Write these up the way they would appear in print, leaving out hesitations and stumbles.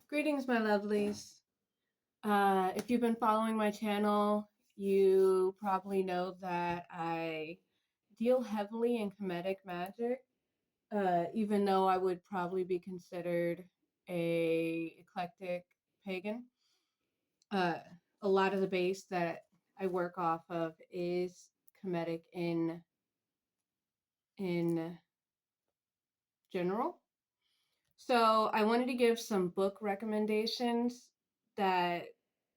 Greetings, my lovelies. If you've been following my channel, you probably know that I deal heavily in Kemetic magic, even though I would probably be considered a eclectic pagan. Uh, a lot of the base that I work off of is Kemetic in general. So I wanted to give some book recommendations that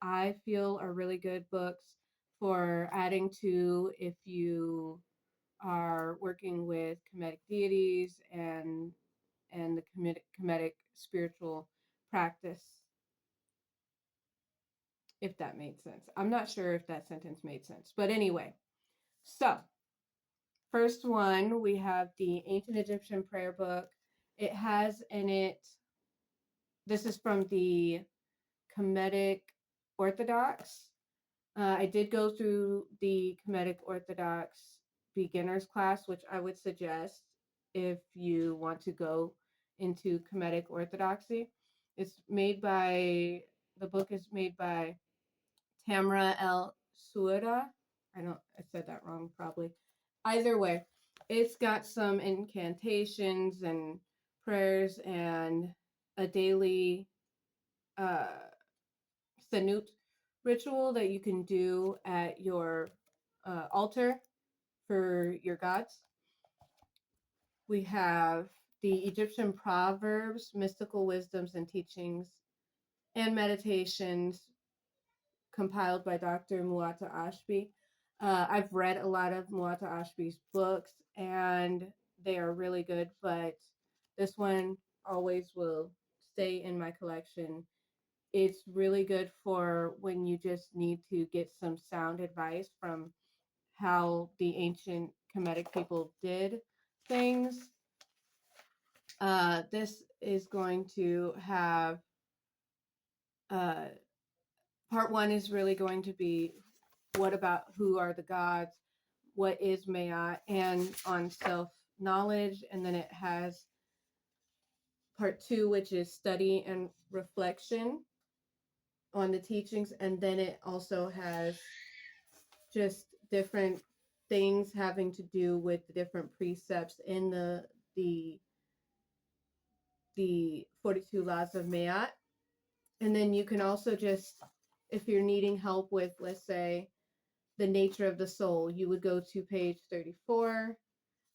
I feel are really good books for adding to if you are working with Kemetic deities and the Kemetic spiritual practice, if that made sense. I'm not sure if that sentence made sense, but anyway. So first one, we have the Ancient Egyptian Prayer Book. It has in it. This is from the Kemetic Orthodox. I did go through the Kemetic Orthodox beginners class, which I would suggest if you want to go into Kemetic Orthodoxy. The book is made by Tamra El Suada. I said that wrong probably. Either way, it's got some incantations and prayers and a daily uh, Sanut ritual that you can do at your altar for your gods. We have the Egyptian proverbs, mystical wisdoms and teachings, and meditations compiled by Dr. Muata Ashby. I've read a lot of Muata Ashby's books and they are really good, but this one always will stay in my collection. It's really good for when you just need to get some sound advice from how the ancient Kemetic people did things. This is going to have uh, part one is really going to be who are the gods, what is Mayat, and on self knowledge. And then it has part two, which is study and reflection on the teachings. And then it also has just different things having to do with the different precepts in the the 42 laws of Mayat. And then you can also just, if you're needing help with, let's say, the nature of the soul, you would go to page 34,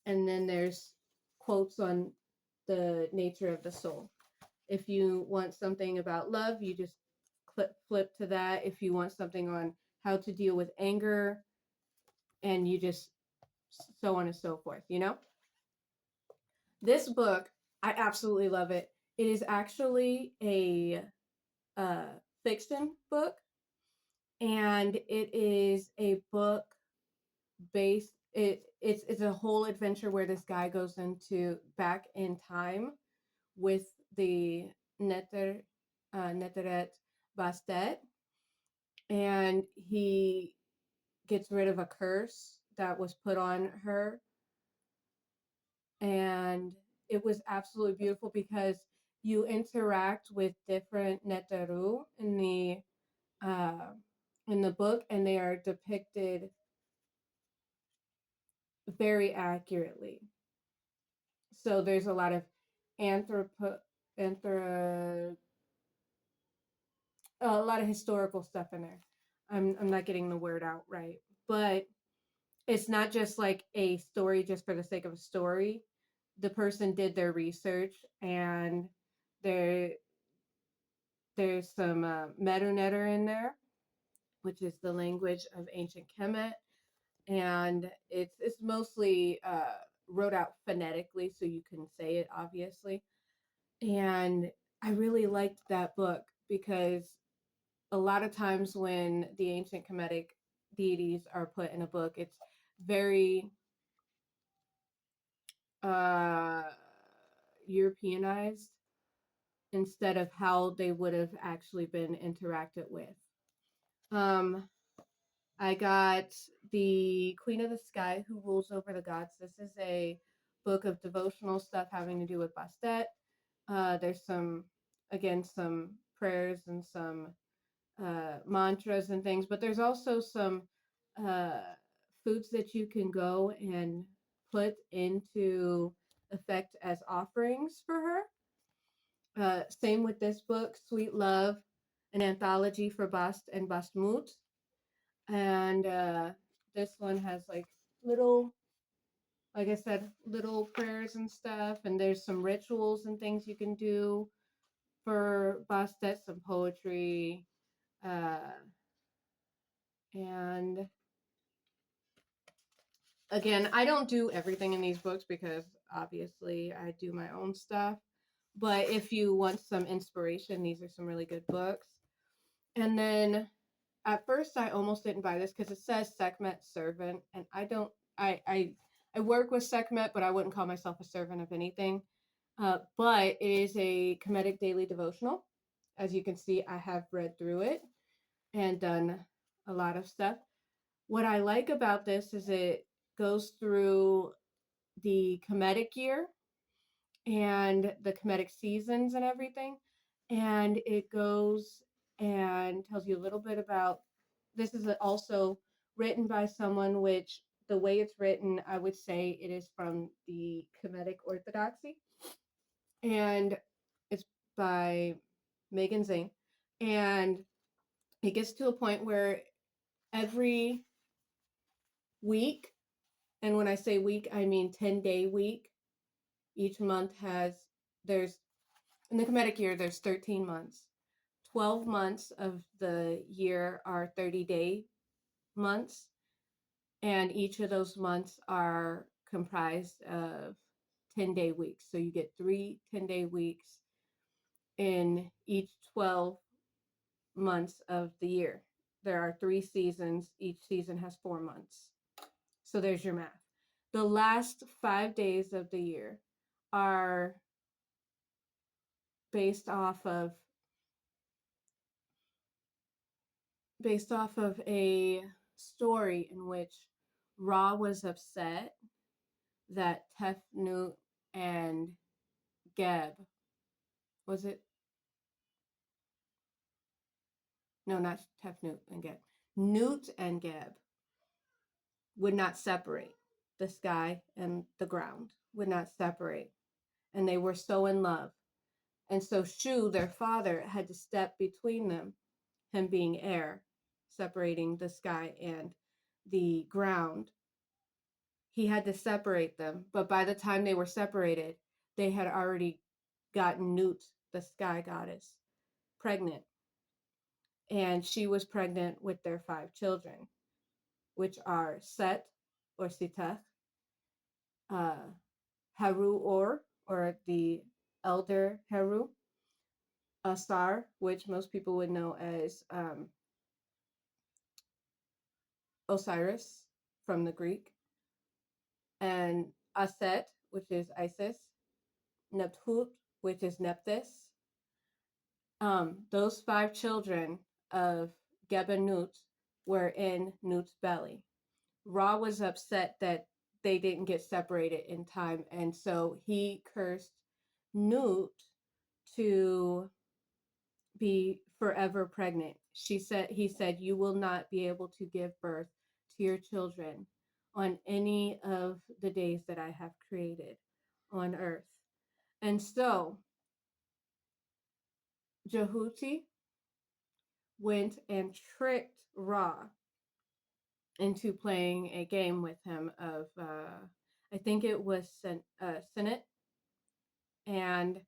and then there's quotes on the nature of the soul. If you want something about love, you just flip to that. If you want something on how to deal with anger, and you just so on and so forth, you know? This book, I absolutely love it. It is actually a uh, fiction book, and it is a book based. It's a whole adventure where this guy goes into back in time with the Neteret Bastet, and he gets rid of a curse that was put on her, and it was absolutely beautiful because you interact with different Neteru uh, in the book, and they are depicted very accurately. So there's a lot of anthropo anthro a lot of historical stuff in there. I'm not getting the word out right, but it's not just like a story just for the sake of a story. The person did their research, and there there's some Metanetter in there, which is the language of ancient Kemet, and it's mostly wrote out phonetically, so you can say it obviously. And I really liked that book because a lot of times when the ancient Kemetic deities are put in a book, it's very uh, Europeanized instead of how they would have actually been interacted with. Um, I got the Queen of the Sky Who Rules Over the Gods. This is a book of devotional stuff having to do with Bastet. There's some prayers and some mantras and things, but there's also some uh, foods that you can go and put into effect as offerings for her. Same with this book, Sweet Love, an anthology for Bast and Bastmut. And this one has like little, like I said, little prayers and stuff. And there's some rituals and things you can do for Bastet, some poetry. Uh, and again, I don't do everything in these books because obviously I do my own stuff. But if you want some inspiration, these are some really good books. And then at first I almost didn't buy this because it says Sekhmet servant, and I don't. I work with Sekhmet, but I wouldn't call myself a servant of anything. But it is a Kemetic daily devotional. As you can see, I have read through it and done a lot of stuff. What I like about this is it goes through the Kemetic year and the Kemetic seasons and everything. And it goes and tells you a little bit about this is also written by someone which the way it's written, I would say it is from the Kemetic Orthodoxy. And it's by Megan Zane. And it gets to a point where every week, and when I say week, I mean 10-day week, each month has, there's, in the Kemetic year, there's 13 months. 12 months of the year are 30-day months, and each of those months are comprised of 10-day weeks. So you get 3 10-day weeks in each 12 months of the year. There are 3 seasons. Each season has 4 months. So there's your math. The last 5 days of the year are based off of a story in which Ra was upset that Tefnut and Geb, was it? No, not Tefnut and Geb. Newt and Geb would not separate. The sky and the ground would not separate. And they were so in love. And so Shu, their father, had to step between them, him being air, separating the sky and the ground. He had to separate them. But by the time they were separated, they had already gotten Nut, the sky goddess, pregnant. And she was pregnant with their 5 children, which are Set or Siteth, uh, Haru or the elder Heru, Asar, which most people would know as Osiris from the Greek, and Aset, which is Isis, Nephthut, which is Nephthys. Those 5 children of Geb and Nut were in Nut's belly. Ra was upset that they didn't get separated in time, and so he cursed Nut to be forever pregnant. He said, you will not be able to give birth to your children on any of the days that I have created on earth. And so Jehuti went and tricked Ra into playing a game with him of, I think it was Senate, and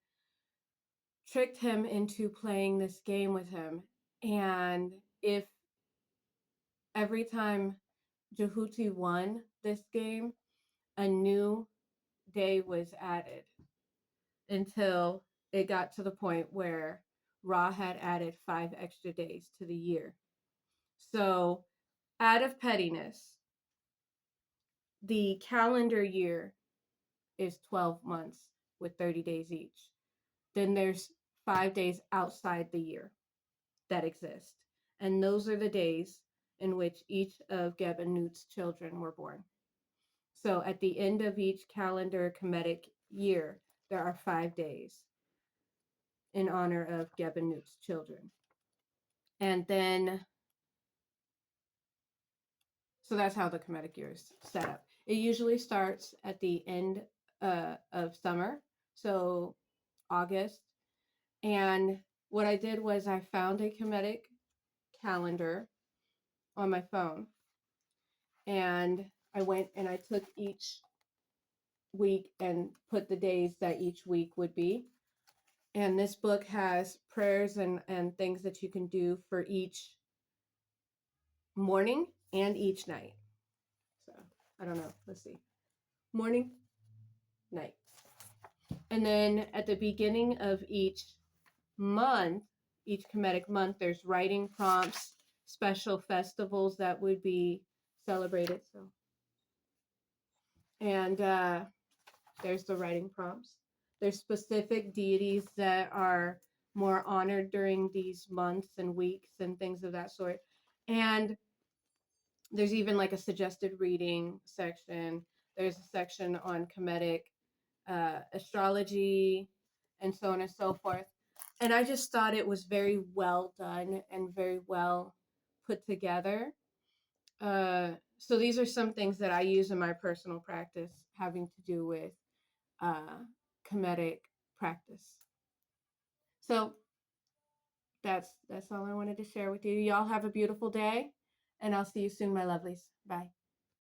tricked him into playing this game with him. And if every time Jehuti won this game, a new day was added until it got to the point where Ra had added 5 extra days to the year. So, out of pettiness, the calendar year is 12 months with 30 days each. Then there's 5 days outside the year that exist. And those are the days in which each of Geb and Nut's children were born. So at the end of each calendar Kemetic year, there are 5 days in honor of Gebenut's children. And then, so that's how the Kemetic year is set up. It usually starts at the end of summer, so August. And what I did was I found a Kemetic calendar on my phone, and I went and I took each week and put the days that each week would be. And this book has prayers and things that you can do for each morning and each night. So I don't know. Let's see. Morning, night. And then at the beginning of each month, each Kemetic month, there's writing prompts, special festivals that would be celebrated. So, and there's the writing prompts. There's specific deities that are more honored during these months and weeks and things of that sort. And there's even like a suggested reading section. There's a section on Kemetic astrology and so on and so forth. And I just thought it was very well done and very well put together. So these are some things that I use in my personal practice having to do with uh, Kemetic practice. So that's all I wanted to share with you. Y'all have a beautiful day, and I'll see you soon, my lovelies. Bye.